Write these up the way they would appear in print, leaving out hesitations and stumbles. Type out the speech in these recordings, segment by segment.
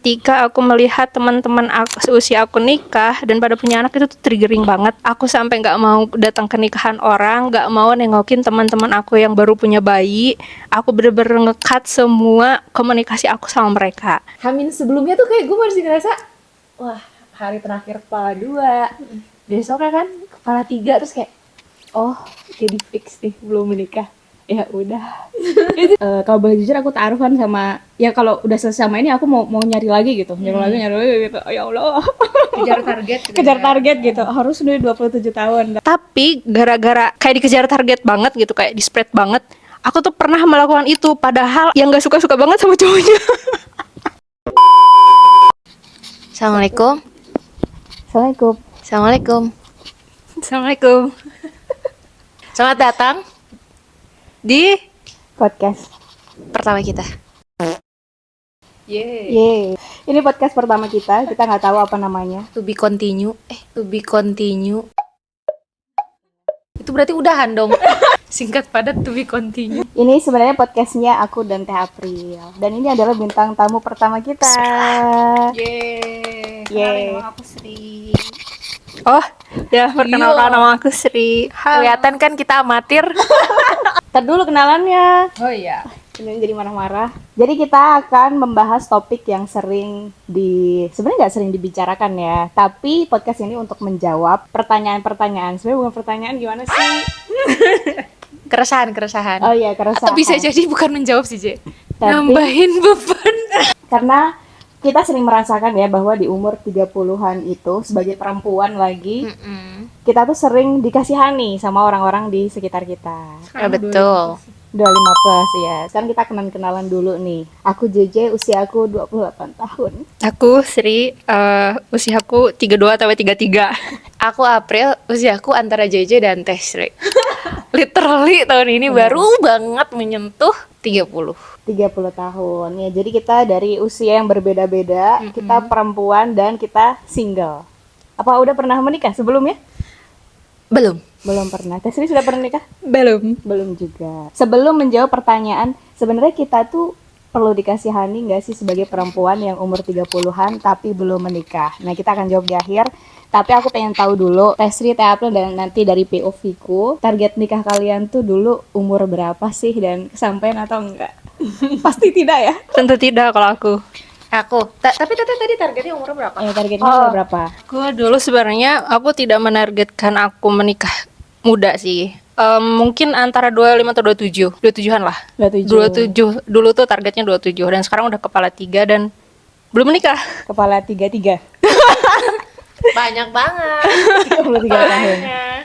Ketika aku melihat teman-teman aku seusia aku nikah dan pada punya anak, itu tuh triggering banget. Aku sampai nggak mau datang ke nikahan orang, nggak mau nengokin teman-teman aku yang baru punya bayi. Aku bener-bener nge-cut semua komunikasi aku sama mereka. Hamin sebelumnya tuh kayak gue masih ngerasa, wah hari terakhir kepala 2, besoknya kan kepala 3, terus kayak, oh jadi fix nih belum menikah. Ya udah. Kalau boleh jujur aku taruhan sama, ya kalau udah selesai sama ini aku mau nyari lagi gitu, nyari lagi gitu. Oh, ya Allah. Kejar target gitu. Kejar target gitu. Harus udah 27 tahun. Tapi gara-gara kayak dikejar target banget gitu, kayak di spread banget, aku tuh pernah melakukan itu padahal yang nggak suka-suka banget sama cowoknya. Assalamualaikum. Assalamualaikum. Assalamualaikum. Assalamualaikum. Selamat datang Di Podcast. pertama kita. Yeay. Ini podcast pertama kita nggak tahu apa namanya. To be continue. To be continue. Itu berarti udahan dong. Singkat padat to be continue. Ini sebenarnya podcastnya aku dan Teh April. Dan ini adalah bintang tamu pertama kita. Yeay. Yeay. Nama aku Sri. Oh, ya perkenalkan, nama aku Sri. Kelihatan kan kita amatir. Ntar dulu kenalannya. Oh iya. Ini jadi marah-marah. Jadi kita akan membahas topik yang sebenarnya nggak sering dibicarakan ya. Tapi podcast ini untuk menjawab pertanyaan-pertanyaan. Sebenarnya bukan pertanyaan, gimana sih? Keresahan. Oh iya, keresahan. Atau bisa jadi bukan menjawab sih, Je. Tapi- Nambahin beban. Karena kita sering merasakan ya bahwa di umur 30-an itu sebagai perempuan lagi, kita tuh sering dikasihani sama orang-orang di sekitar kita. Ya betul. 25 plus ya. Sekarang kita kenalan dulu nih. Aku JJ, usia aku 28 tahun. Aku Sri, usiaku 32 atau 33. Aku April, usiaku antara JJ dan Teh Sri. Literally tahun ini baru banget menyentuh 30. 30 tahun. Ya, jadi kita dari usia yang berbeda-beda, kita perempuan dan kita single. Apa udah pernah menikah sebelumnya? Belum. Belum pernah. Teh Sri sudah pernah nikah? Belum. Belum juga. Sebelum menjawab pertanyaan, sebenarnya kita tuh perlu dikasihani nggak sih sebagai perempuan yang umur 30-an tapi belum menikah? Nah, kita akan jawab di akhir. Tapi aku pengen tahu dulu, Teh Sri, Teh April, dan nanti dari POV-ku, target nikah kalian tuh dulu umur berapa sih dan kesampaian atau enggak? Pasti tidak ya? Tentu tidak kalau aku. Tapi tadi targetnya umur berapa? Ya, targetnya umur berapa? Aku dulu sebenarnya aku tidak menargetkan aku menikah muda sih. Mungkin antara 25 atau 27. 27-an lah. 27. Dulu tuh targetnya 27 dan sekarang udah kepala 3 dan belum menikah. Kepala 33. Banyak banget. 33 tahun.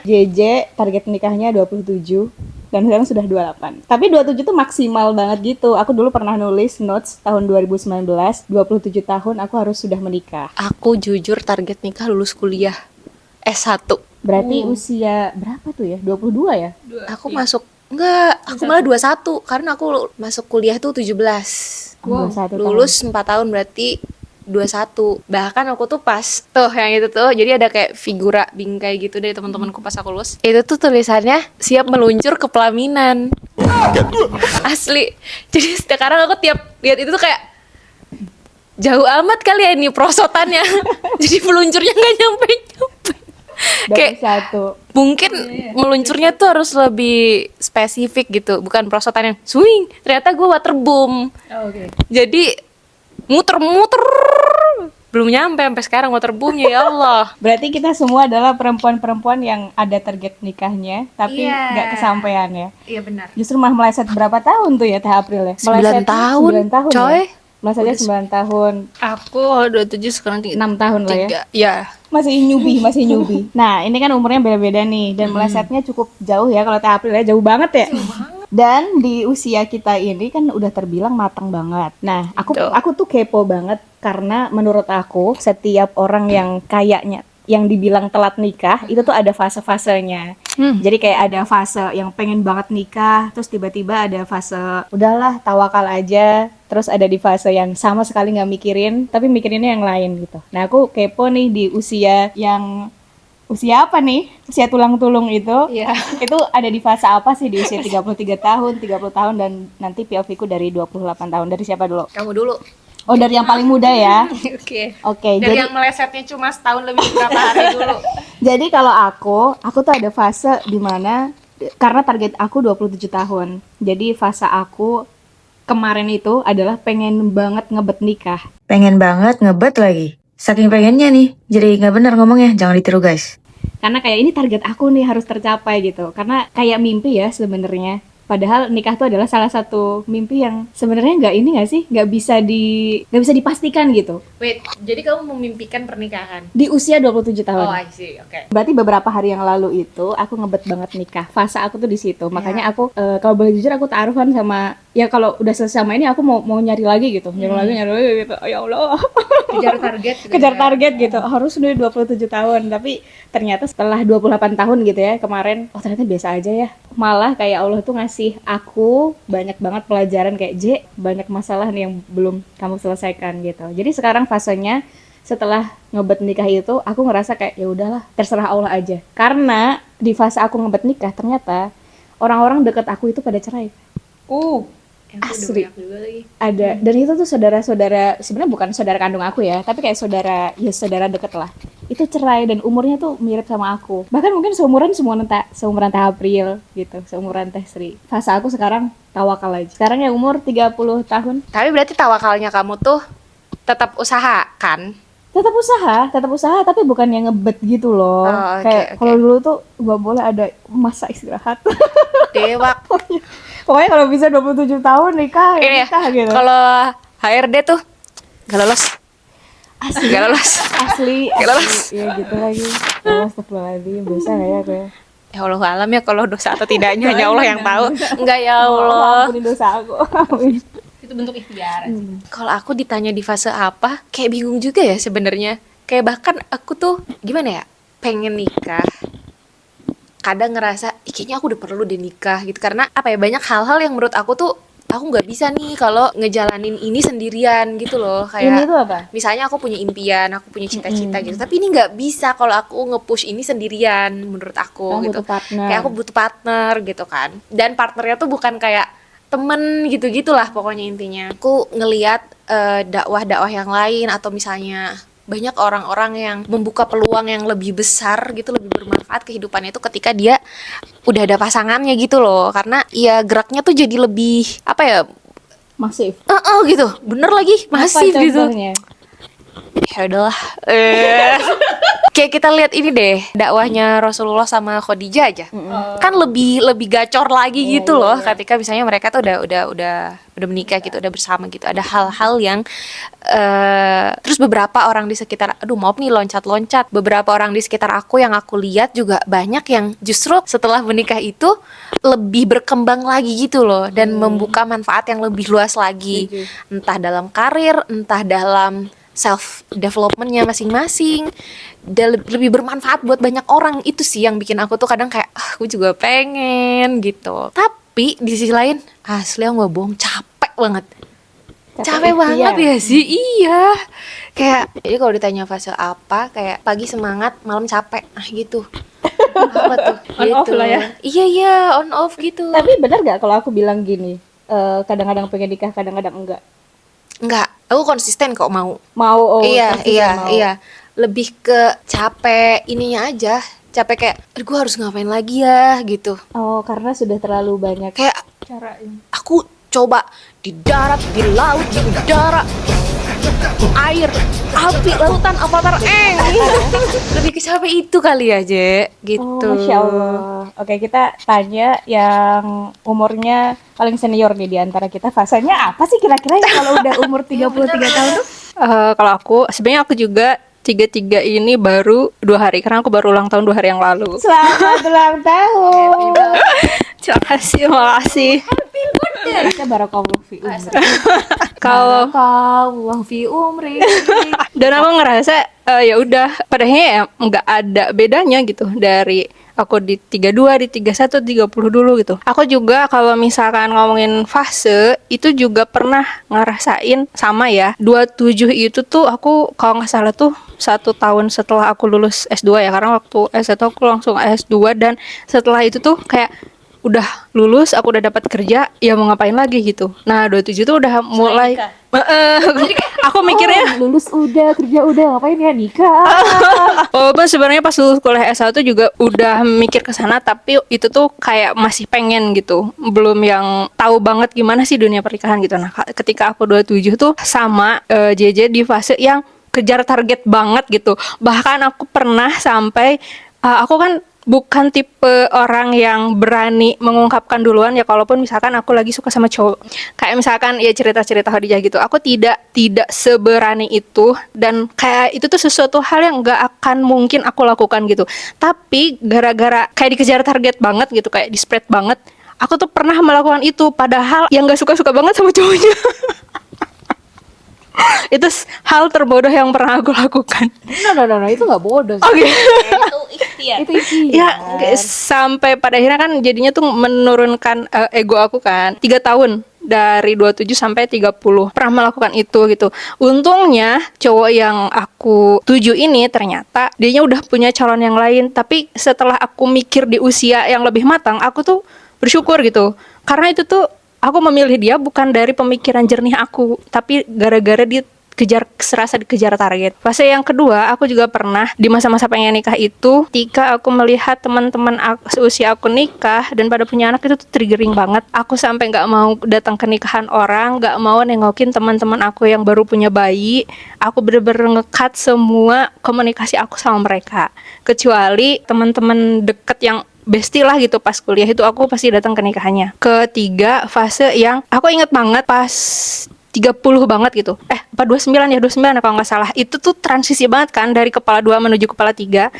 JJ target nikahnya 27 dan sekarang sudah 28. Tapi 27 tuh maksimal banget gitu. Aku dulu pernah nulis notes tahun 2019, 27 tahun aku harus sudah menikah. Aku jujur target nikah lulus kuliah S1. Berarti usia berapa tuh ya? 22 ya? Aku masuk aku malah 21 karena aku masuk kuliah tuh 17. 21 Lulus 4 tahun berarti 21. Bahkan aku tuh pas tuh yang itu tuh jadi ada kayak figura bingkai gitu dari teman-temanku pas aku lulus. Itu tuh tulisannya siap meluncur ke pelaminan. Asli. Jadi sekarang aku tiap lihat itu tuh kayak jauh amat kali ya ini perosotannya. Jadi meluncurnya nggak nyampe. Kayak 21. mungkin meluncurnya tuh harus lebih spesifik gitu, bukan perosotan yang swing. Ternyata gue waterboom. Oke. Jadi muter-muter belum nyampe sampai sekarang waterboomnya, ya Allah. Berarti kita semua adalah perempuan-perempuan yang ada target nikahnya tapi Iya. nggak kesampaian ya. Iya benar. Justru malah meleset berapa tahun tuh ya Teh April ya? 9 Melesetnya tahun, 9 tahun coy. ya? Melesetnya 9 tahun. Aku 27 sekarang 6 tahun lah ya. 3. Ya. Masih newbie. Nah, ini kan umurnya beda-beda nih dan melesetnya cukup jauh ya kalau Teh April ya, jauh banget ya. Dan di usia kita ini kan udah terbilang matang banget. Nah, aku tuh kepo banget karena menurut aku setiap orang yang kayaknya yang dibilang telat nikah itu tuh ada fase-fasenya. Jadi kayak ada fase yang pengen banget nikah, terus tiba-tiba ada fase udahlah tawakal aja, terus ada di fase yang sama sekali nggak mikirin, tapi mikirinnya yang lain gitu. Nah aku kepo nih di usia yang usia apa nih? Usia tulang-tulung itu. Iya. Itu ada di fase apa sih di usia 33 tahun, 30 tahun dan nanti POV ku dari 28 tahun. Dari siapa dulu? Kamu dulu. Oh, dari yang paling muda ya. Oke. Oke, Dari jadi yang melesetnya cuma setahun lebih berapa hari dulu. jadi kalau aku tuh ada fase di mana karena target aku 27 tahun. Jadi fase aku kemarin itu adalah pengen banget ngebet nikah. Pengen banget ngebet lagi. Saking pengennya nih, jadi nggak bener ngomongnya, jangan ditiru guys. Karena kayak ini target aku nih harus tercapai gitu. Karena kayak mimpi ya sebenarnya. Padahal nikah tuh adalah salah satu mimpi yang sebenarnya nggak bisa dipastikan gitu. Wait, jadi kamu memimpikan pernikahan? Di usia 27 tahun. Oh, I see. Oke. Berarti beberapa hari yang lalu itu aku ngebet banget nikah. Fase aku tuh di situ. Makanya aku kalau boleh jujur aku taruhan sama ya kalau udah selesai sama ini aku mau nyari lagi gitu. Nyari lagi gitu. Oh, ya Allah. Kejar target. Gitu Kejar ya. target gitu. Harus udah 27 tahun. Tapi ternyata setelah 28 tahun gitu ya kemarin, oh ternyata biasa aja ya. Malah kayak Allah tuh ngasih aku banyak banget pelajaran kayak banyak masalah nih yang belum kamu selesaikan gitu. Jadi sekarang fasenya setelah ngebet nikah itu aku ngerasa kayak ya udahlah terserah Allah aja. Karena di fase aku ngebet nikah ternyata orang-orang deket aku itu pada cerai. Yang itu udah Asli. banyak juga lagi. Ada dan itu tuh saudara-saudara sebenarnya bukan saudara kandung aku ya, tapi kayak saudara deket lah. Itu cerai dan umurnya tuh mirip sama aku. Bahkan mungkin seumuran Teh April gitu, seumuran Teh Sri. Fase aku sekarang tawakal aja. Sekarang ya umur 30 tahun. Tapi berarti tawakalnya kamu tuh tetap usaha kan? Tetap usaha tapi bukan yang ngebet gitu loh. Oh, oke, Kayak oke. kalau dulu tuh gak boleh ada masa istirahat. Dewa. Pokoknya kalau bisa 27 tahun nikah, Ini ya, nikah gitu. kalau HRD tuh gak lolos. Asli. Gak lolos. Asli. Gak lolos. Iya gitu lagi. Astagfirullahaladzim, dosa gak ya gue? Ya Allah alam ya kalau dosa atau tidaknya hanya Allah yang tahu. Enggak ya Allah. Ampuni dosa aku. Amin. Itu bentuk ikhtiar. Kalau aku ditanya di fase apa, kayak bingung juga ya sebenarnya. Kayak bahkan aku tuh gimana ya, pengen nikah. Kadang ngerasa, "Ih, kayaknya aku udah perlu deh nikah gitu. Karena apa ya, banyak hal-hal yang menurut aku tuh aku nggak bisa nih kalau ngejalanin ini sendirian gitu loh. Ini Kayak tuh apa? misalnya aku punya impian, aku punya cita-cita gitu. Tapi ini nggak bisa kalau aku nge-push ini sendirian menurut aku Kamu gitu. butuh partner. Kayak aku butuh partner gitu kan. Dan partnernya tuh bukan kayak temen gitu-gitulah pokoknya intinya. Aku ngelihat dakwah-dakwah yang lain atau misalnya banyak orang-orang yang membuka peluang yang lebih besar gitu, lebih bermanfaat kehidupannya itu ketika dia udah ada pasangannya gitu loh. Karena ya geraknya tuh jadi lebih apa ya? Masif. Gitu. Bener lagi, masif Apa gitu. contohnya? Ya udahlah. Kayak kita lihat ini deh, dakwahnya Rasulullah sama Khadijah aja. Kan lebih gacor lagi gitu loh ketika misalnya mereka tuh udah menikah gitu, udah bersama gitu. Ada hal-hal yang terus beberapa orang di sekitar, aduh maaf nih loncat-loncat. Beberapa orang di sekitar aku yang aku lihat juga banyak yang justru setelah menikah itu lebih berkembang lagi gitu loh dan membuka manfaat yang lebih luas lagi. Entah dalam karir, entah dalam self developmentnya masing-masing, dan lebih bermanfaat buat banyak orang. Itu sih yang bikin aku tuh kadang kayak aku juga pengen gitu. Tapi di sisi lain asli aku gak bohong, capek banget. Capek banget ya sih, iya. Kayak jadi kalau ditanya fase apa, kayak pagi semangat, malam capek, gitu. Apa tuh? On off lah ya. Iya on off gitu. Tapi benar gak kalau aku bilang gini, kadang-kadang pengen nikah, kadang-kadang enggak? Enggak, aku konsisten kok mau. Mau, Iya, konsisten mau. Lebih ke capek ininya aja. Capek kayak, gue harus ngapain lagi ya gitu. Oh, karena sudah terlalu banyak Kayak caranya. aku coba di darat, di laut, di udara, air, api, lautan, avatar, lebih ke capek itu kali ya, Je. Gitu. Oh, Masya Allah. Oke, kita tanya yang umurnya paling senior nih di antara kita. Fasenya apa sih kira-kira yang kalau udah umur 33 tahun tuh? Kalau aku sebenarnya aku juga tiga ini baru 2 hari karena aku baru ulang tahun 2 hari yang lalu. Selamat ulang tahun. Terima kasih, makasih. Kita barakallahu fi umri. Kalau Barakallahu fi umri. dan aku ngerasa ya udah padahal ya nggak ada bedanya gitu dari aku di 32, di 31, 30 dulu gitu. Aku juga kalau misalkan ngomongin fase itu juga pernah ngerasain sama ya. 27 itu tuh aku kalau nggak salah tuh 1 tahun setelah aku lulus S2 ya, karena waktu S1 aku langsung S2 dan setelah itu tuh kayak udah lulus, aku udah dapat kerja, ya mau ngapain lagi gitu. Nah, 27 tuh udah mulai aku mikirnya lulus udah, kerja udah, ngapain ya nikah? walaupun sebenarnya pas lulus kuliah S1 juga udah mikir ke sana, tapi itu tuh kayak masih pengen gitu. Belum yang tahu banget gimana sih dunia pernikahan gitu. Nah, ketika aku 27 tuh sama JJ di fase yang kejar target banget gitu. Bahkan aku pernah sampai aku kan bukan tipe orang yang berani mengungkapkan duluan ya, kalaupun misalkan aku lagi suka sama cowok. Kayak misalkan ya cerita-cerita Khadijah gitu. Aku tidak seberani itu, dan kayak itu tuh sesuatu hal yang nggak akan mungkin aku lakukan gitu. Tapi gara-gara kayak dikejar target banget gitu, kayak di-spread banget, aku tuh pernah melakukan itu padahal yang nggak suka-suka banget sama cowoknya. Itu hal terbodoh yang pernah aku lakukan. No, itu nggak bodoh sih. Oke. Itu ikhtiar. Itu ikhtiar. Ya, sampai pada akhirnya kan jadinya tuh menurunkan ego aku kan. 3 tahun dari 27 sampai 30 pernah melakukan itu gitu. Untungnya cowok yang aku tuju ini ternyata dianya udah punya calon yang lain. Tapi setelah aku mikir di usia yang lebih matang, aku tuh bersyukur gitu. Karena itu tuh aku memilih dia bukan dari pemikiran jernih aku, tapi gara-gara dia serasa dikejar target. Fase yang kedua, aku juga pernah di masa-masa pengen nikah itu, ketika aku melihat teman-teman seusia aku nikah dan pada punya anak, itu tuh triggering banget. Aku sampai nggak mau datang ke nikahan orang, nggak mau nengokin teman-teman aku yang baru punya bayi. Aku bener-bener nge-cut semua komunikasi aku sama mereka, kecuali teman-teman deket yang bestie lah gitu. Pas kuliah itu aku pasti datang ke nikahannya. Ketiga, fase yang aku inget banget pas 30 banget gitu. Apa 29 ya, 29 kalau nggak salah. Itu tuh transisi banget kan dari kepala 2 menuju kepala 3.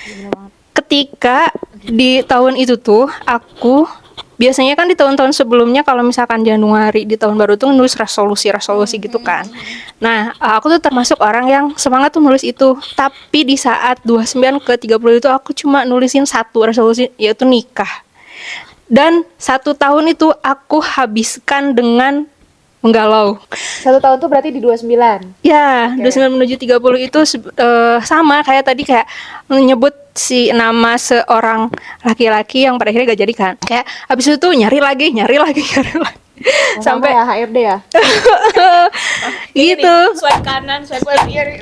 Ketika di tahun itu tuh aku biasanya kan di tahun-tahun sebelumnya kalau misalkan Januari di tahun baru tuh nulis resolusi gitu kan. Nah, aku tuh termasuk orang yang semangat tuh nulis itu. Tapi di saat 29 ke 30 itu aku cuma nulisin satu resolusi, yaitu nikah. Dan 1 tahun itu aku habiskan dengan menggalau. 1 tahun tuh berarti di 29. Ya, 29 menuju 30 itu sama kayak tadi, kayak menyebut si nama seorang laki-laki yang pada akhirnya gak jadi kan. Kayak habis itu nyari lagi. Sampai ya HRD ya. Gitu. Swipe kanan, swipe kiri.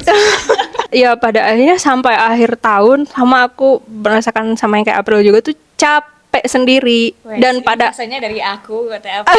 Ya pada akhirnya sampai akhir tahun sama aku merasakan sama yang kayak April juga tuh capek sendiri. Dan pada rasanya dari aku kata apa?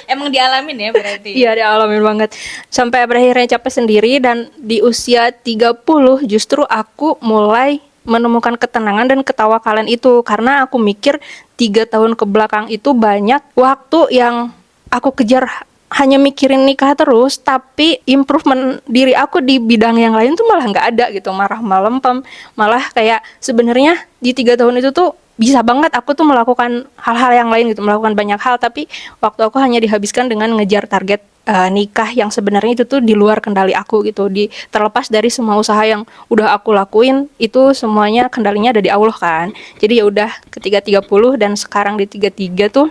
Emang dialamin ya berarti. iya, dialamin banget. Sampai akhirnya capek sendiri, dan di usia 30 justru aku mulai menemukan ketenangan dan ketawakalan itu. Karena aku mikir 3 tahun ke belakang itu banyak waktu yang aku kejar hanya mikirin nikah terus, tapi improvement diri aku di bidang yang lain tuh malah nggak ada gitu. Malah melempem, malah kayak sebenarnya di 3 tahun itu tuh bisa banget aku tuh melakukan hal-hal yang lain gitu, melakukan banyak hal, tapi waktu aku hanya dihabiskan dengan ngejar target nikah yang sebenarnya itu tuh di luar kendali aku gitu. Terlepas dari semua usaha yang udah aku lakuin, itu semuanya kendalinya ada di Allah kan. Jadi ya udah ketika 30 dan sekarang di 33 tuh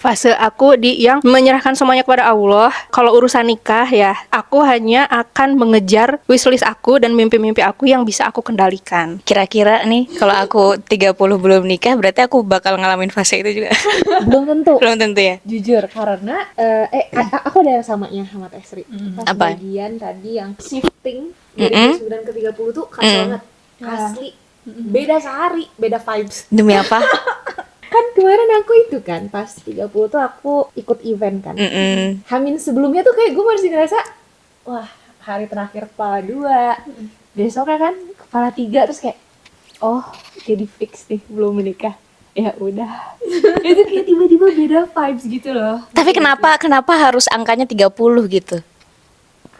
fase aku di yang menyerahkan semuanya kepada Allah. Kalau urusan nikah ya, aku hanya akan mengejar wishlist aku dan mimpi-mimpi aku yang bisa aku kendalikan. Kira-kira nih kalau aku 30 belum nikah berarti aku bakal ngalamin fase itu juga. Belum tentu. Belum tentu ya. Jujur, karena aku ada yang samanya sama Teh Sri. Pas Apa? bagian tadi yang shifting dari 29 ke 30 tuh khas banget. Asli. Beda sehari, beda vibes. Demi apa? Kan kemarin aku itu kan pas 30 tuh aku ikut event kan. Hamin sebelumnya tuh kayak gue masih ngerasa wah, hari terakhir kepala 2. Besoknya kan kepala 3, terus kayak oh, jadi fix nih belum menikah. Ya udah. Itu kayak tiba-tiba beda vibes gitu loh. Tapi kenapa harus angkanya 30 gitu?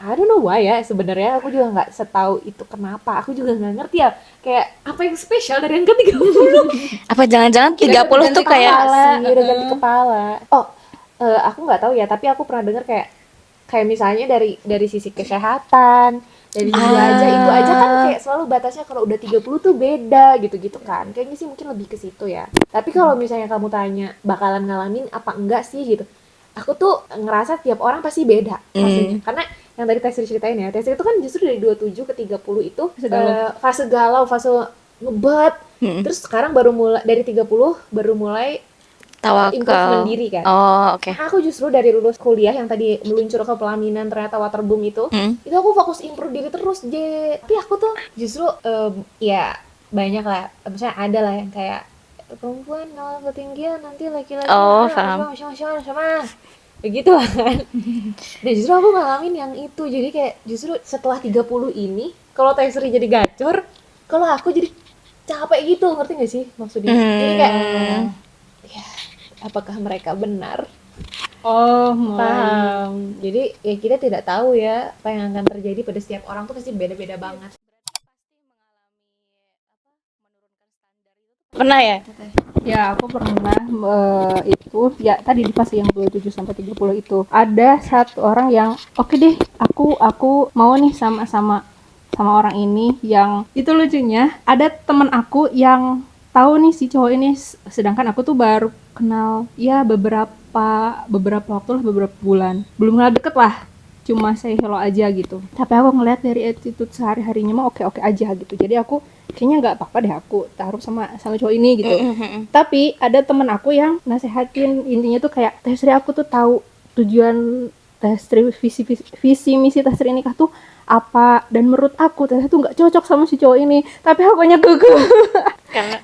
I don't know why ya, sebenarnya aku juga nggak setahu itu kenapa. Aku juga nggak ngerti ya, kayak apa yang spesial dari angka 30. Apa jangan-jangan 30 tuh kayak udah ganti kepala. Oh, aku nggak tahu ya, tapi aku pernah dengar kayak misalnya dari sisi kesehatan, dari sisi itu aja kan kayak selalu batasnya kalau udah 30 tuh beda gitu-gitu kan. Kayaknya sih mungkin lebih ke situ ya. Tapi kalau misalnya kamu tanya bakalan ngalamin apa enggak sih gitu. Aku tuh ngerasa tiap orang pasti beda pastinya. Karena yang tadi Teh Sri ceritain ya, Teh Sri itu kan justru dari 27 ke 30 itu fase galau, fase ngebet. Terus sekarang baru mulai dari 30 baru mulai improvement diri kan. Oh, oke. Aku justru dari lulus kuliah yang tadi meluncur ke pelaminan ternyata waterboom itu aku fokus improve diri terus, tapi aku tuh justru ya banyak lah, misalnya ada lah yang kayak perempuan kalau ketinggian nanti laki-laki paham. sama begitu kan. Dan justru aku ngalamin yang itu, jadi kayak justru setelah 30 ini kalau Tesri jadi gacor, kalau aku jadi capek gitu, ngerti gak sih maksudnya? Jadi kayak ya, apakah mereka benar? Oh, Paham. Jadi ya kita tidak tahu ya apa yang akan terjadi pada setiap orang tuh pasti beda-beda banget. Pernah ya? Ya, aku pernah itu ya tadi di fase yang 27 sampai 30 itu. Ada satu orang yang oke deh, aku mau nih sama orang ini. Yang itu lucunya, ada temen aku yang tahu nih si cowok ini, sedangkan aku tuh baru kenal ya beberapa waktu lah, beberapa bulan. Belum kenal deket lah. Cuma say hello aja gitu. Tapi aku ngeliat dari attitude sehari-harinya mah oke aja gitu. Jadi aku kayaknya nggak apa-apa deh aku taruh sama cowok ini gitu. Tapi ada temen aku yang nasehatin, intinya tuh kayak Tesri, aku tuh tahu tujuan Tesri, visi misi Tesri nikah tuh apa, dan menurut aku Tesri tuh nggak cocok sama si cowok ini. Tapi aku banyak gugup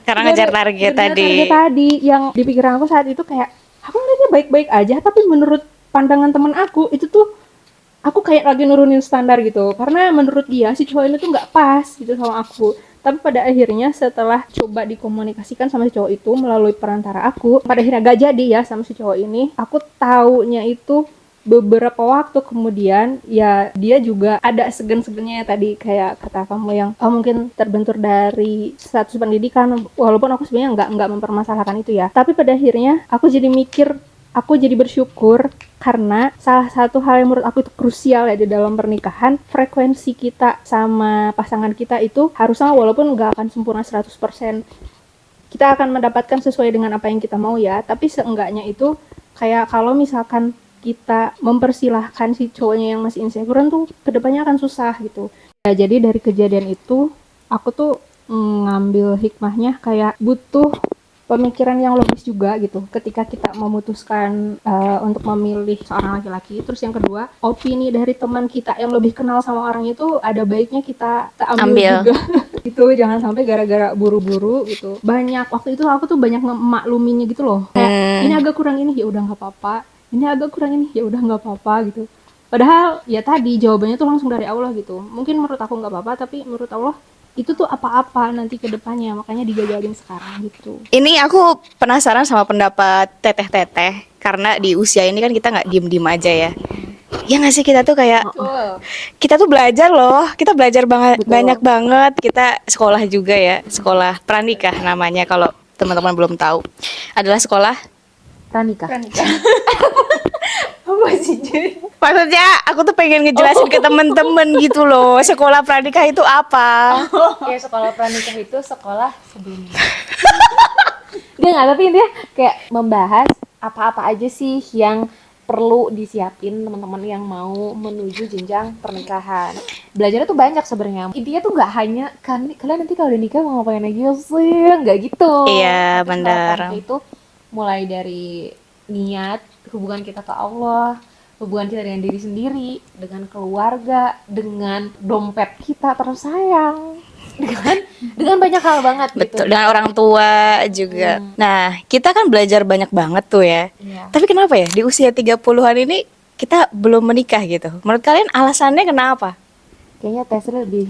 Karena ngejar target tadi. target tadi yang di pikiran aku saat itu kayak aku ngeliatnya baik-baik aja, tapi menurut pandangan temen aku itu tuh aku kayak lagi nurunin standar gitu, karena menurut dia si cowok ini tuh nggak pas gitu sama aku. Tapi pada akhirnya setelah coba dikomunikasikan sama si cowok itu melalui perantara aku, pada akhirnya gak jadi ya sama si cowok ini. Aku taunya itu beberapa waktu kemudian, ya dia juga ada segan-segannya tadi kayak kata kamu yang mungkin terbentur dari status pendidikan, walaupun aku sebenarnya nggak mempermasalahkan itu ya. Tapi pada akhirnya aku jadi mikir, aku jadi bersyukur karena salah satu hal yang menurut aku itu krusial ya di dalam pernikahan, frekuensi kita sama pasangan kita itu harus sama, walaupun nggak akan sempurna 100%. Kita akan mendapatkan sesuai dengan apa yang kita mau ya, tapi seenggaknya itu kayak kalau misalkan kita mempersilahkan si cowoknya yang masih insecure tuh kedepannya akan susah gitu. Ya, jadi dari kejadian itu aku tuh ngambil hikmahnya kayak butuh pemikiran yang logis juga gitu ketika kita memutuskan untuk memilih seorang laki-laki. Terus yang kedua, opini dari teman kita yang lebih kenal sama orang itu ada baiknya kita ambil juga gitu, jangan sampai gara-gara buru-buru gitu. Banyak waktu itu aku tuh banyak ngemakluminya gitu loh, kayak ini agak kurang ini ya udah nggak apa-apa, ini agak kurang ini ya udah nggak apa-apa gitu. Padahal ya tadi jawabannya tuh langsung dari Allah gitu. Mungkin menurut aku nggak apa-apa, tapi menurut Allah itu tuh apa-apa nanti ke depannya, makanya digagalin sekarang gitu. Ini aku penasaran sama pendapat teteh-teteh, karena di usia ini kan kita nggak diem-diem aja ya. Ya nggak sih, kita tuh kayak kita tuh belajar loh, kita belajar banyak banget. Kita sekolah juga ya, sekolah pranikah namanya kalau teman-teman belum tahu, adalah sekolah Pranikah. apa sih jadi? Maksudnya aku tuh pengen ngejelasin ke temen-temen gitu loh, sekolah pranikah itu apa. Ya sekolah pranikah itu sekolah sebelumnya. Dia nggak, tapi intinya kayak membahas apa-apa aja sih yang perlu disiapin teman-teman yang mau menuju jenjang pernikahan. Belajarnya tuh banyak sebenarnya. Intinya tuh nggak hanya kan kalian nanti kalau udah nikah mau ngapain lagi sih, nggak gitu. Iya, Tapi sekolah benar. pranikah itu mulai dari niat, hubungan kita ke Allah, hubungan kita dengan diri sendiri, dengan keluarga, dengan dompet kita tersayang, dengan banyak hal banget gitu. Betul, dengan orang tua juga. Nah, kita kan belajar banyak banget tuh ya. Iya. Tapi kenapa ya di usia 30-an ini kita belum menikah gitu? Menurut kalian alasannya kenapa? Kayaknya Tesla lebih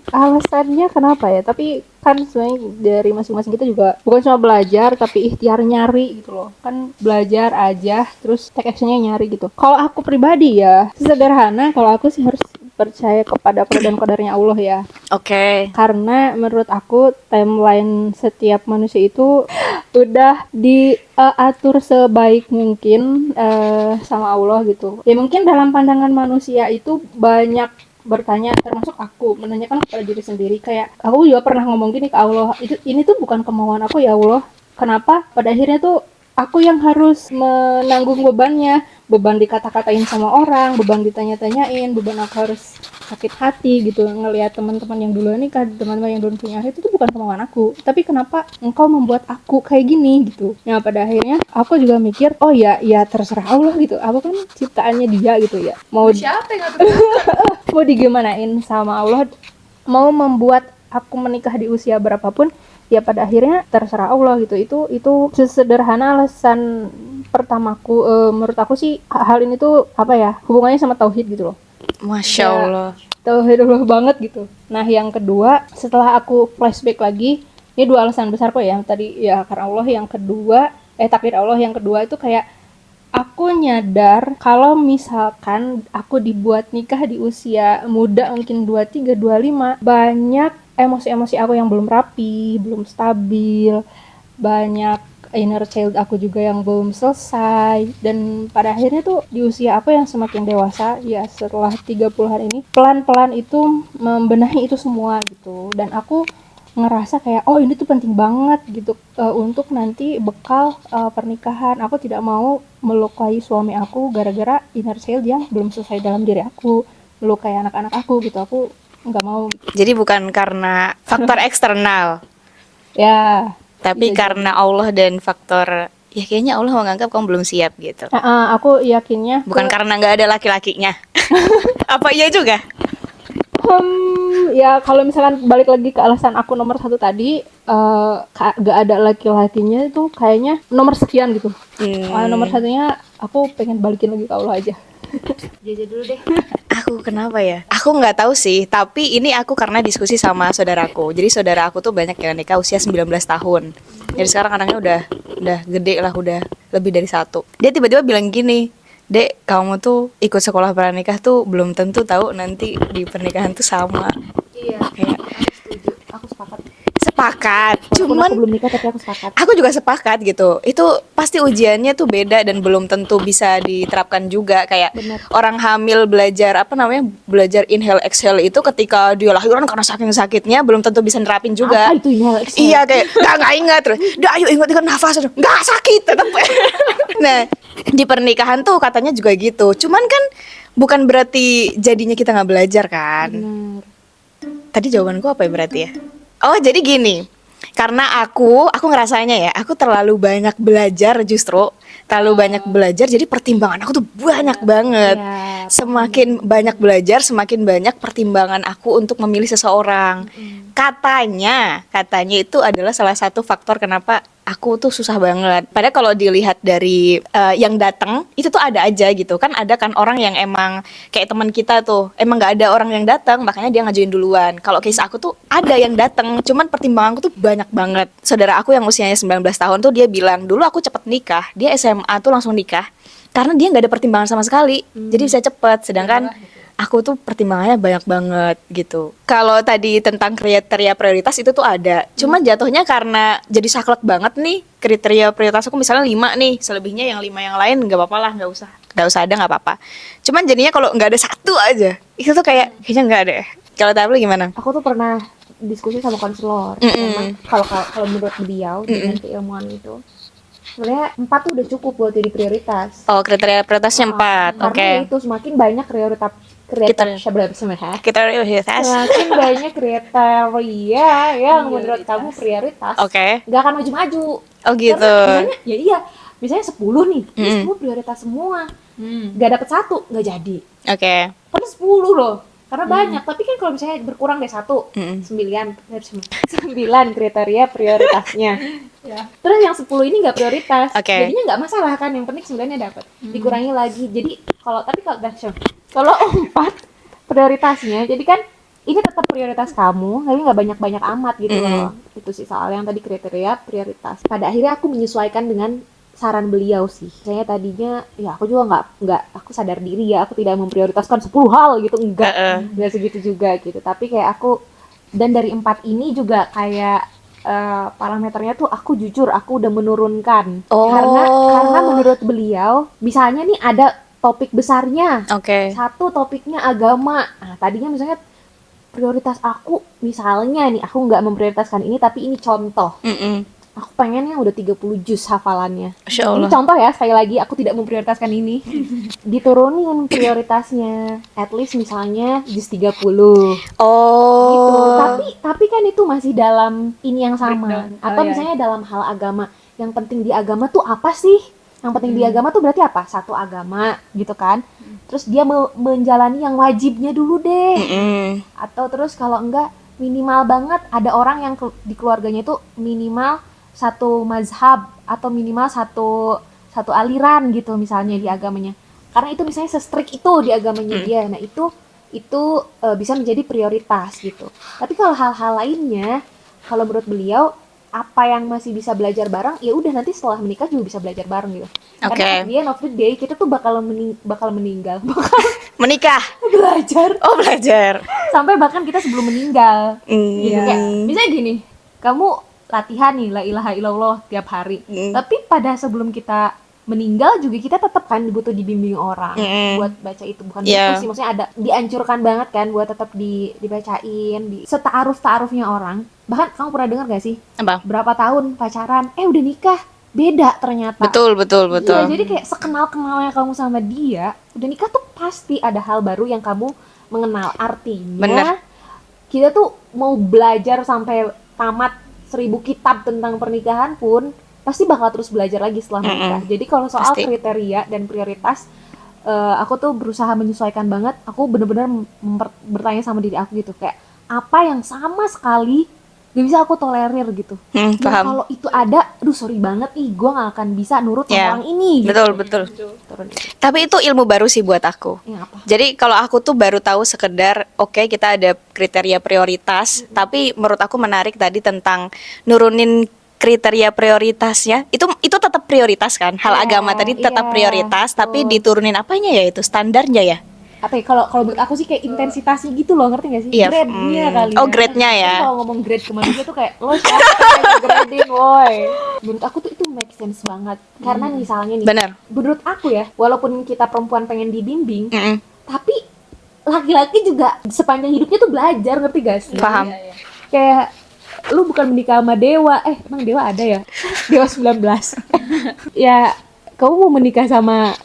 Alasannya kenapa ya? Tapi kan sebenarnya dari masing-masing kita juga bukan cuma belajar, tapi ikhtiar nyari gitu loh. Kan belajar aja, terus take actionnya nyari gitu. Kalau aku pribadi ya, sederhana, kalau aku sih harus percaya kepada qada dan qadarnya Allah ya. Oke. Karena menurut aku timeline setiap manusia itu udah diatur sebaik mungkin sama Allah gitu. Ya mungkin dalam pandangan manusia itu banyak bertanya, termasuk aku menanyakan kepada diri sendiri, kayak aku juga pernah ngomong gini ke Allah, ini tuh bukan kemauan aku ya Allah, kenapa pada akhirnya tuh aku yang harus menanggung bebannya, beban dikata-katain sama orang, beban ditanya-tanyain, beban aku harus sakit hati gitu ngelihat teman-teman yang duluan nikah, teman-teman yang duluan punya anak, itu tuh bukan kemauan aku, tapi kenapa engkau membuat aku kayak gini gitu. Nah pada akhirnya aku juga mikir, oh ya terserah Allah gitu, aku kan ciptaannya dia gitu ya, mau Siapa yang ngatur? mau digimanain sama Allah, mau membuat aku menikah di usia berapapun ya pada akhirnya terserah Allah gitu. Itu sesederhana alasan pertamaku. Menurut aku sih hal ini tuh apa ya, hubungannya sama tauhid gitu loh. Masya Ya. Allah. Tauhidullah banget gitu. Nah yang kedua, setelah aku flashback lagi, ini dua alasan besar kok ya. Yang tadi ya karena Allah, yang kedua takdir Allah, yang kedua itu kayak aku nyadar kalau misalkan aku dibuat nikah di usia muda, mungkin 23, 25, banyak emosi-emosi aku yang belum rapi, belum stabil, banyak inner child aku juga yang belum selesai. Dan pada akhirnya tuh di usia aku yang semakin dewasa, ya setelah 30-an ini, pelan-pelan itu membenahi itu semua gitu. Dan aku ngerasa kayak oh ini tuh penting banget gitu, untuk nanti bekal pernikahan. Aku tidak mau melukai suami aku gara-gara inner child yang belum selesai dalam diri aku, melukai anak-anak aku gitu. Aku nggak mau Jadi bukan karena faktor eksternal, ya. tapi Bisa karena Allah dan faktor ya kayaknya Allah menganggap kamu belum siap gitu. aku yakinnya Bukan karena nggak ada laki-lakinya. Apa iya juga? ya kalau misalkan balik lagi ke alasan aku nomor satu tadi, gak ada laki-lakinya itu kayaknya nomor sekian gitu. Nomor satunya aku pengen balikin lagi ke Allah aja. Jaja dulu deh. Aku kenapa ya? Aku nggak tahu sih, tapi ini aku karena diskusi sama saudaraku. Jadi saudara aku tuh banyak yang nikah usia 19 tahun. Jadi sekarang anaknya udah gede lah, udah lebih dari satu. Dia tiba-tiba bilang gini, "Dek, kamu tuh ikut sekolah pranikah tuh belum tentu tahu nanti di pernikahan tuh sama." Iya. Kayak Aku setuju. Aku sepakat. sepakat. Walaupun Cuman aku belum nikah tapi aku sepakat. aku juga sepakat gitu. Itu pasti ujiannya tuh beda dan belum tentu bisa diterapkan juga. Kayak Benar. orang hamil belajar apa namanya, belajar inhale exhale itu ketika dia lahiran karena saking sakitnya belum tentu bisa nerapin juga. Apa itu inhale exhale? Iya kayak nggak ingat terus. Udah ayo ingat nafas, nggak sakit tetap. Nah di pernikahan tuh katanya juga gitu. Cuman kan bukan berarti jadinya kita nggak belajar kan. Benar. Tadi jawabanku apa ya berarti ya? Oh jadi gini, karena aku ngerasanya ya, aku terlalu banyak belajar justru, terlalu banyak belajar, jadi pertimbangan aku tuh banyak banget. Ya, Semakin banyak belajar, semakin banyak pertimbangan aku untuk memilih seseorang. Katanya itu adalah salah satu faktor kenapa aku tuh susah banget. Padahal kalau dilihat dari yang datang itu tuh ada aja gitu kan, ada kan orang yang emang kayak teman kita tuh emang nggak ada orang yang datang makanya dia ngajuin duluan. Kalau case aku tuh ada yang datang, cuman pertimbanganku tuh banyak banget. Saudara aku yang usianya 19 tahun tuh dia bilang dulu aku cepet nikah, dia SMA tuh langsung nikah karena dia nggak ada pertimbangan sama sekali, jadi bisa cepet. Sedangkan aku tuh pertimbangannya banyak banget gitu. Kalau tadi tentang kriteria prioritas itu tuh ada. Cuman jatuhnya karena jadi saklek banget nih kriteria prioritas aku misalnya 5 nih, selebihnya yang 5 yang lain nggak apa-apa lah, nggak usah ada nggak apa-apa. Cuman jadinya kalau nggak ada satu aja, itu tuh kayaknya nggak ada. Kalau Tablu gimana? Aku tuh pernah diskusi sama konselor. Emang kalau menurut beliau dengan keilmuan itu sebenarnya 4 tuh udah cukup buat jadi prioritas. Oh kriteria prioritasnya 4, oke. Karena itu semakin banyak kriteria semakin banyak kriteria yang menurut kamu prioritas, Oke. nggak akan maju-maju. Oh gitu. Karena misalnya, ya iya, misalnya 10 nih, ini 10 prioritas semua, nggak dapet satu, nggak jadi. Oke. Karena 10 loh, karena banyak. Tapi kan kalau misalnya berkurang deh 9 kriteria prioritasnya. Terus yang 10 ini nggak prioritas, Oke. jadinya nggak masalah kan, yang penting 9-nya dapat. Dikurangi lagi. Jadi kalau 4 prioritasnya, jadi kan ini tetap prioritas kamu, tapi nggak banyak-banyak amat gitu loh. Itu sih soal yang tadi kriteria prioritas. Pada akhirnya aku menyesuaikan dengan saran beliau sih. Saya tadinya ya aku juga nggak aku sadar diri ya, aku tidak memprioritaskan 10 hal gitu, enggak segitu juga gitu. Tapi kayak aku, dan dari 4 ini juga kayak parameternya tuh aku jujur aku udah menurunkan. Karena menurut beliau misalnya nih ada topik besarnya. Oke. Satu topiknya agama. Nah, tadinya misalnya prioritas aku misalnya nih aku nggak memprioritaskan ini, tapi ini contoh. aku pengen yang udah 30 juz hafalannya. Masya Ini Allah. contoh ya, sekali lagi aku tidak memprioritaskan ini. Diturunin prioritasnya. At least misalnya juz 30 gitu. Oh. Tapi kan itu masih dalam ini yang sama. Breakdown. Atau Oh, iya. misalnya dalam hal agama. Yang penting di agama tuh apa sih? Yang penting di agama tuh berarti apa? Satu agama gitu kan. Terus dia menjalani yang wajibnya dulu deh. Mm-mm. Atau terus kalau enggak minimal banget ada orang yang di keluarganya itu minimal satu mazhab atau minimal satu aliran gitu misalnya di agamanya. Karena itu misalnya se-strict itu di agamanya dia. Nah, itu bisa menjadi prioritas gitu. Tapi kalau hal-hal lainnya, kalau menurut beliau apa yang masih bisa belajar bareng, ya udah nanti setelah menikah juga bisa belajar bareng gitu. Oke. Karena at the end of the day kita tuh bakal meninggal, bakal Menikah. belajar Oh, belajar. sampai bahkan kita sebelum meninggal. Gitu Iya. kayak misalnya gini, kamu latihan nih la ilaha illallah tiap hari. Tapi pada sebelum kita meninggal juga kita tetap kan butuh dibimbing orang buat baca itu, bukan Iya. butuh sih, maksudnya ada dianjurkan banget kan buat tetap dibacain, seta'aruf-ta'arufnya orang. Bahkan kamu pernah dengar gak sih Apa? berapa tahun pacaran udah nikah, beda ternyata. Betul. Iya, jadi kayak sekenal-kenalnya kamu sama dia, udah nikah tuh pasti ada hal baru yang kamu mengenal. Artinya Bener. kita tuh mau belajar sampai tamat 1000 kitab tentang pernikahan pun pasti bakal terus belajar lagi setelah menikah. Jadi kalau soal Pasti. kriteria dan prioritas, aku tuh berusaha menyesuaikan banget. Aku bener-bener bertanya sama diri aku gitu, kayak apa yang sama sekali gak bisa aku tolerir gitu. Dan Paham. kalau itu ada, aduh sorry banget nih, gue gak akan bisa nurut sama Ya. orang ini gitu. Betul. Turun itu. Tapi itu ilmu baru sih buat aku. Yang apa? Jadi kalau aku tuh baru tahu sekedar oke, kita ada kriteria prioritas, tapi menurut aku menarik tadi tentang nurunin kriteria prioritasnya. Itu tetap prioritas kan? Hal Iya, agama tadi tetap iya, prioritas, tapi betul. diturunin apanya ya, itu standarnya ya? Apa ya, kalau menurut aku sih kayak intensitasnya gitu loh, ngerti gak sih? Iya, Grade-nya kali oh, ya. grade-nya ya. Jadi kalau ngomong grade ke manusia tuh kayak lo siapa yang grading woy. Menurut aku tuh itu make sense banget. Karena misalnya nih, Bener. menurut aku ya, walaupun kita perempuan pengen dibimbing, Mm-mm. tapi laki-laki juga sepanjang hidupnya tuh belajar, ngerti gak sih? Paham. Kayak lu bukan menikah sama dewa, emang dewa ada ya? Dewa 19. Ya, kamu mau menikah sama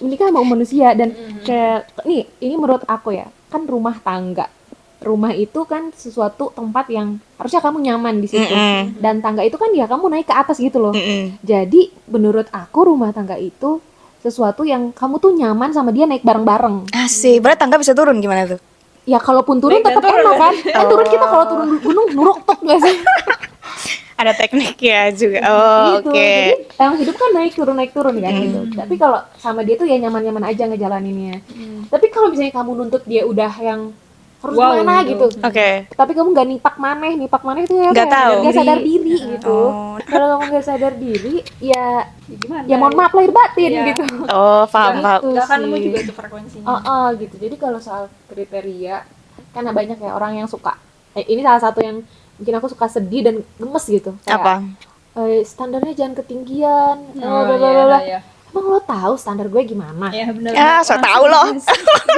manusia. Dan kayak nih, ini menurut aku ya, kan rumah tangga, rumah itu kan sesuatu tempat yang harusnya kamu nyaman di situ. Dan tangga itu kan ya kamu naik ke atas gitu loh. Jadi menurut aku rumah tangga itu sesuatu yang kamu tuh nyaman sama dia naik bareng-bareng. Asik, berarti tangga bisa turun gimana tuh? Ya kalaupun turun tetap enak kan. Kan turun kita kalau turun gunung nuruk tok gak sih? Ada tekniknya juga. Oh, Gitu. oke. Jadi emang hidup kan naik turun kan gitu. Tapi kalau sama dia tuh ya nyaman-nyaman aja ngejalaninnya. Tapi kalau misalnya kamu nuntut dia udah yang harus gimana gitu. Oke. Tapi kamu nggak nipak maneh itu ya Nggak tahu. nggak sadar diri gitu. Oh. Kalau kamu nggak sadar diri ya Gimana? ya mohon maaf lahir batin Iya. gitu. Oh, paham. Gitu Gak akan nemu sih. juga tuh frekuensinya. Gitu. Jadi kalau soal kriteria, karena banyak ya orang yang suka. Ini salah satu yang bikin aku suka sedih dan gemes gitu. Kayak, Apa? Standarnya jangan ketinggian. Oh, blablabla. iya. Emang lo tahu standar gue gimana? Ya benar. Ya, so tau loh.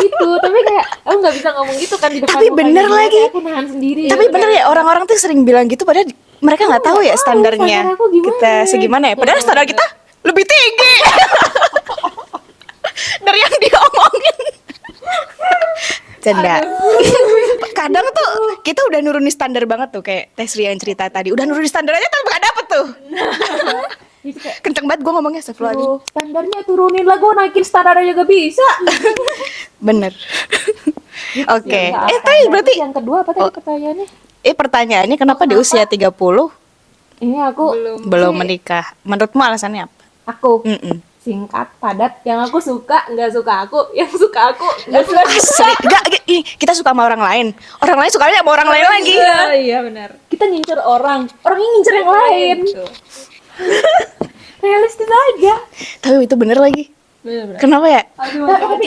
Gitu. Tapi kayak aku nggak bisa ngomong gitu kan di depan. Tapi muka bener dia, lagi. kayak aku nahan sendiri. Tapi bener ya, orang-orang tuh sering bilang gitu padahal mereka nggak tahu ya standarnya. standar aku gimana. Kita segimana ya? Padahal standar kita lebih tinggi dari yang dia omongin. Canda. Kadang tuh kita udah nurunin standar banget tuh, kayak Tesri yang cerita tadi. Udah nurunin standar aja tapi gak dapet tuh. Gitu kayak, Kenceng banget gue ngomongnya, astagfirullahaladzim. "Tuh, standarnya turunin lah, gue naikin standar aja gak bisa." Bener. Oke. Soal Tapi standar. berarti Terus yang kedua apa tadi pertanyaannya? pertanyaannya kenapa di usia 30 Ini aku belum menikah? Menurutmu alasannya apa? aku Mm-mm. singkat, padat, yang aku suka nggak suka aku, yang suka aku nggak suka aku. Enggak, ini kita suka sama orang lain. Orang lain sukanya sama orang lain lagi. Iya benar. Kita ngincer orangnya ngincer yang lain. Realistis aja. Tapi itu bener lagi. Benar. Kenapa ya?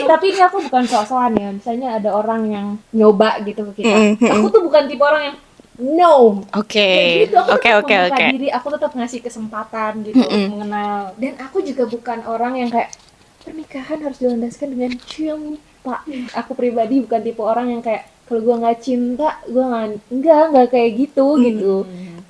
Tapi ini aku bukan sok-sokan ya. Misalnya ada orang yang nyoba gitu ke kita. Aku tuh bukan tipe orang yang no. Oke. Gitu, aku Oke, tetap oke, membuka oke. diri, aku tetap ngasih kesempatan gitu mengenal. Dan aku juga bukan orang yang kayak pernikahan harus dilandaskan dengan cinta. Aku pribadi bukan tipe orang yang kayak kalau gue nggak cinta, gue nggak kayak gitu gitu.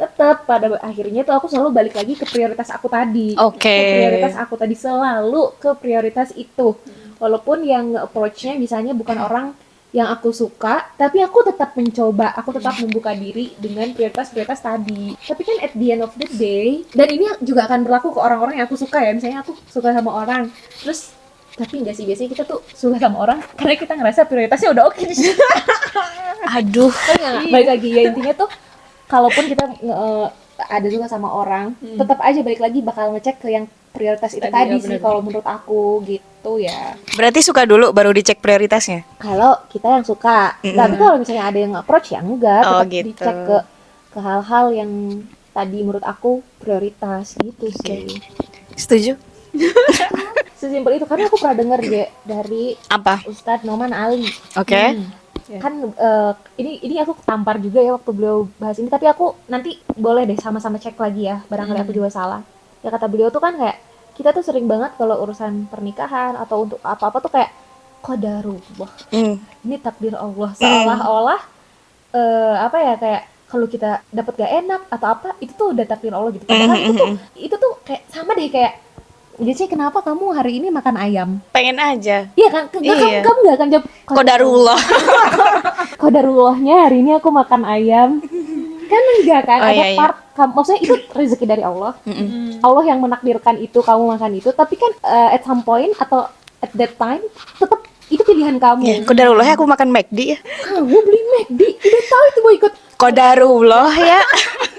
tetap pada akhirnya tuh aku selalu balik lagi ke prioritas aku tadi. Oke. Ke prioritas aku tadi, selalu ke prioritas itu. Walaupun yang approach-nya misalnya bukan orang yang aku suka, tapi aku tetap mencoba, aku tetap membuka diri dengan prioritas-prioritas tadi. Tapi kan at the end of the day, dan ini juga akan berlaku ke orang-orang yang aku suka ya. Misalnya aku suka sama orang, terus tapi enggak sih, biasanya kita tuh suka sama orang karena kita ngerasa prioritasnya udah oke di situ. Aduh. Kan nggak, balik lagi ya, intinya tuh kalaupun kita ada suka sama orang, tetap aja balik lagi bakal ngecek ke yang prioritas itu tadi sih kalau menurut aku gitu ya. Berarti suka dulu baru dicek prioritasnya. Kalau kita yang suka, tapi kalau misalnya ada yang approach ya enggak, Oh, tetap gitu. dicek ke hal-hal yang tadi menurut aku prioritas gitu sih. Setuju? Sesimpel itu, karena aku pernah dengar ya dari Apa? Ustadz Noman Ali. Oke. Kan ini aku tampar juga ya waktu beliau bahas ini, tapi aku nanti boleh deh sama-sama cek lagi ya, barangkali aku juga salah. Ya kata beliau tuh kan kayak kita tuh sering banget kalau urusan pernikahan atau untuk apa-apa tuh kayak qadarullah. Ini takdir Allah, seolah-olah apa ya, kayak kalau kita dapat gak enak atau apa itu tuh udah takdir Allah gitu. Padahal itu tuh kayak sama deh kayak, jadi kenapa kamu hari ini makan ayam? Pengen aja. Iya kan? Iya. Kamu gak akan jawab Qadarullah. Qadarullahnya hari ini aku makan ayam. Kan enggak kan? Oh, Ada iya, part maksudnya itu rezeki dari Allah. Allah yang menakdirkan itu kamu makan itu, tapi kan at some point atau at that time tetap itu pilihan kamu. Ya, qadarullah aku makan McD ya. Kamu beli McD, udah tahu itu mau ikut. Qadarullah ya.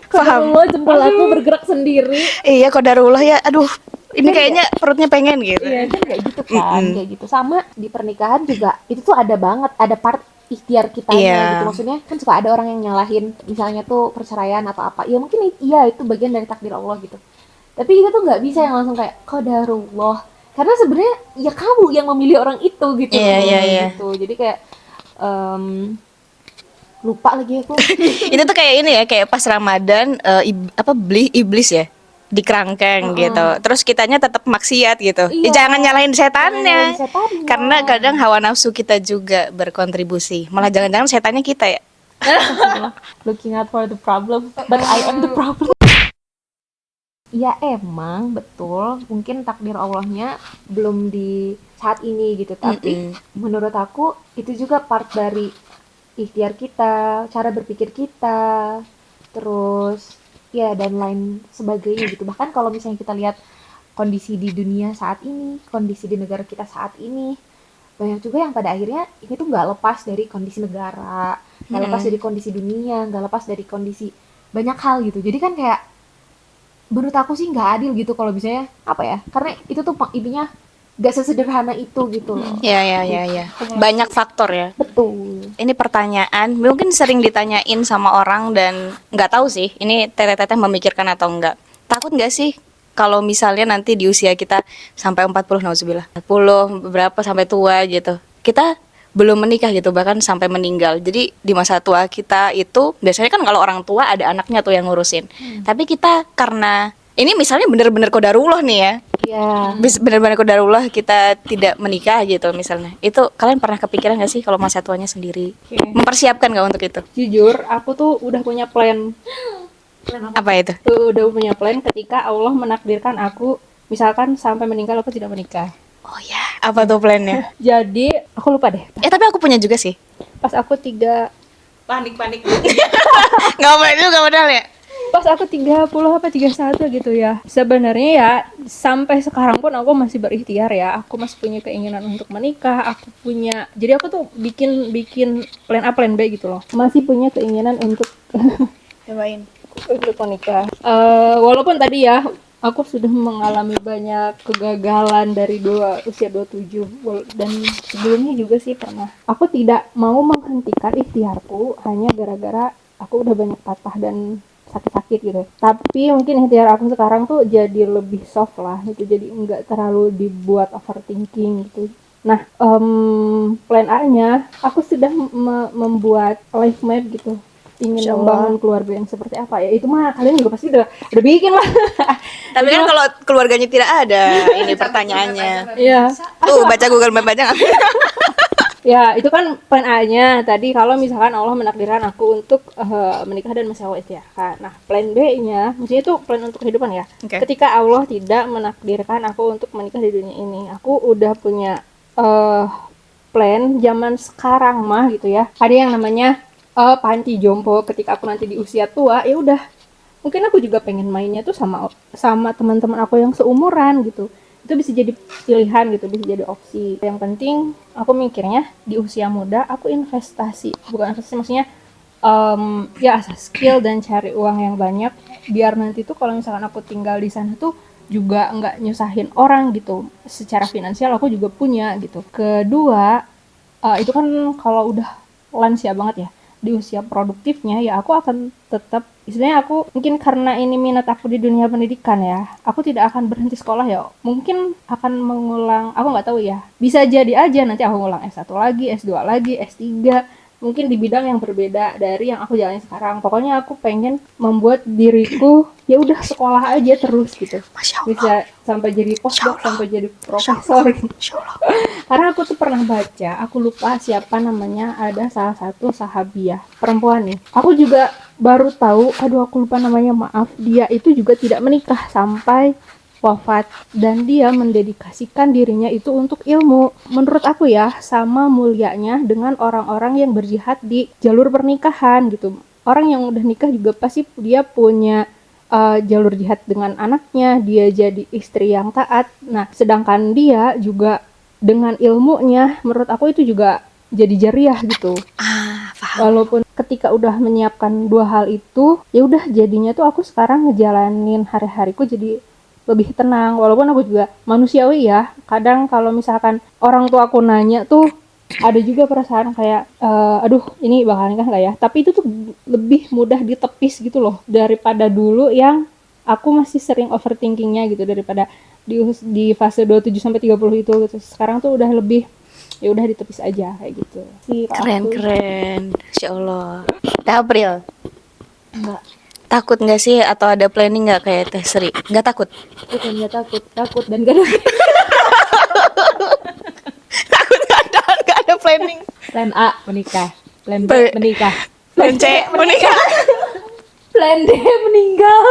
Qadarullah, jempol aku bergerak sendiri. Iya, qadarullah ya. Aduh, ini kayaknya perutnya pengen gitu. Iya kan kayak gitu kan, kayak gitu. Sama di pernikahan juga itu tuh ada banget, ada part ikhtiar kitanya gitu. Maksudnya kan suka ada orang yang nyalahin misalnya tuh perceraian atau apa. Ya mungkin iya itu bagian dari takdir Allah gitu. Tapi kita tuh nggak bisa yang langsung kayak qadarullah. Karena sebenarnya ya kamu yang memilih orang itu gitu. Iya. Gitu. Jadi kayak lupa lagi aku. Itu tuh kayak ini ya, kayak pas Ramadan beli iblis ya di kerangkeng gitu. Terus kitanya tetap maksiat gitu. Iya. Ya, jangan nyalahin setannya. Jangan nyalahin setannya. Karena kadang hawa nafsu kita juga berkontribusi. Malah jangan-jangan setannya kita ya. Looking out for the problem, but I am the problem. Ya emang betul, mungkin takdir Allahnya belum di saat ini gitu, tapi menurut aku itu juga part dari ikhtiar kita, cara berpikir kita, terus ya dan lain sebagainya gitu. Bahkan kalau misalnya kita lihat kondisi di dunia saat ini, kondisi di negara kita saat ini, banyak juga yang pada akhirnya ini tuh nggak lepas dari kondisi negara, nggak lepas dari kondisi dunia, nggak lepas dari kondisi banyak hal gitu. Jadi kan kayak menurut aku sih nggak adil gitu kalau misalnya apa ya, karena itu tuh intinya nggak sesederhana itu gitu loh. Ya. Banyak faktor ya. Betul. Ini pertanyaan mungkin sering ditanyain sama orang dan nggak tahu sih ini teteh-teteh memikirkan atau enggak. Takut nggak sih kalau misalnya nanti di usia kita sampai 40, nauzubillah, 40 berapa sampai tua gitu, kita belum menikah gitu, bahkan sampai meninggal. Jadi di masa tua kita itu biasanya kan kalau orang tua ada anaknya tuh yang ngurusin. Tapi kita karena ini misalnya bener-bener qadarullah nih ya, Iya. bener-bener qadarullah kita tidak menikah gitu misalnya. Itu kalian pernah kepikiran gak sih kalau masa tuanya sendiri? Mempersiapkan gak untuk itu? Jujur, aku tuh udah punya plan. Apa itu? Udah punya plan ketika Allah menakdirkan aku, misalkan sampai meninggal aku tidak menikah. Oh ya, apa tuh plannya? Jadi, aku lupa deh. Tapi aku punya juga sih. Pas aku Panik-panik. Gak apa juga padahal ya. Pas aku 30 apa 31 gitu ya. Sebenarnya ya sampai sekarang pun aku masih berikhtiar ya. Aku masih punya keinginan untuk menikah. Jadi aku tuh bikin plan A plan B gitu loh. Masih punya keinginan untuk Cobain. untuk menikah. Walaupun tadi ya aku sudah mengalami banyak kegagalan dari usia 27 dan sebelumnya juga sih pernah. Aku tidak mau menghentikan ikhtiarku hanya gara-gara aku udah banyak patah dan sakit-sakit gitu. Tapi mungkin ikhtiar aku sekarang tuh jadi lebih soft lah gitu. Jadi enggak terlalu dibuat overthinking gitu. Nah, plan A-nya aku sudah membuat life map gitu. Ingin membangun keluarga yang seperti apa ya, itu mah kalian juga pasti udah bikin lah. Tapi kan kalau keluarganya tidak ada ini pertanyaannya. Iya. Tuh baca Google Map aja nggak? Ya, itu kan plan A-nya tadi kalau misalkan Allah menakdirkan aku untuk menikah dan masih awal istiadat. Nah, plan B-nya, maksudnya itu plan untuk kehidupan ya. Oke. Ketika Allah tidak menakdirkan aku untuk menikah di dunia ini, aku udah punya eh plan zaman sekarang mah gitu ya. Ada yang namanya panti jompo. Ketika aku nanti di usia tua, ya udah. Mungkin aku juga pengen mainnya tuh sama sama teman-teman aku yang seumuran gitu. Itu bisa jadi pilihan gitu, bisa jadi opsi. Yang penting aku mikirnya di usia muda aku investasi, bukan investasi maksudnya ya asal skill dan cari uang yang banyak biar nanti tuh kalau misalkan aku tinggal di sana tuh juga nggak nyusahin orang gitu. Secara finansial aku juga punya gitu. Kedua, itu kan kalau udah lansia banget ya di usia produktifnya ya aku akan tetap istilahnya aku mungkin karena ini minat aku di dunia pendidikan ya aku tidak akan berhenti sekolah ya mungkin akan mengulang aku nggak tahu ya bisa jadi aja nanti aku ngulang S1 lagi S2 lagi S3 mungkin di bidang yang berbeda dari yang aku jalani sekarang pokoknya aku pengen membuat diriku ya udah sekolah aja terus gitu bisa sampai jadi postdoc sampai jadi profesor karena aku tuh pernah baca, aku lupa siapa namanya, ada salah satu sahabiah perempuan nih. Aku juga baru tahu, aduh aku lupa namanya, maaf. Dia itu juga tidak menikah sampai wafat dan dia mendedikasikan dirinya itu untuk ilmu. Menurut aku ya, sama mulianya dengan orang-orang yang berjihad di jalur pernikahan gitu. Orang yang udah nikah juga pasti dia punya jalur jihad dengan anaknya, dia jadi istri yang taat. Nah, sedangkan dia juga dengan ilmunya menurut aku itu juga jadi jariah gitu. Walaupun ketika udah menyiapkan dua hal itu, ya udah jadinya tuh aku sekarang ngejalanin hari-hariku jadi lebih tenang. Walaupun aku juga manusiawi ya. Kadang kalau misalkan orang tua aku nanya tuh ada juga perasaan kayak aduh ini bakal nikah nggak ya? Tapi itu tuh lebih mudah ditepis gitu loh daripada dulu yang aku masih sering overthinkingnya gitu daripada di fase 27 sampai 30 itu gitu. Sekarang tuh udah lebih ya udah ditepis aja kayak gitu. Keren. Insya Allah. Teh April, Enggak, takut nggak sih atau ada planning nggak kayak Teh Sri? Nggak takut? bukan nggak takut dan gak ada Takut nggak ada planning. plan A menikah, plan B Plan- menikah, Plan C menikah. plan D meninggal.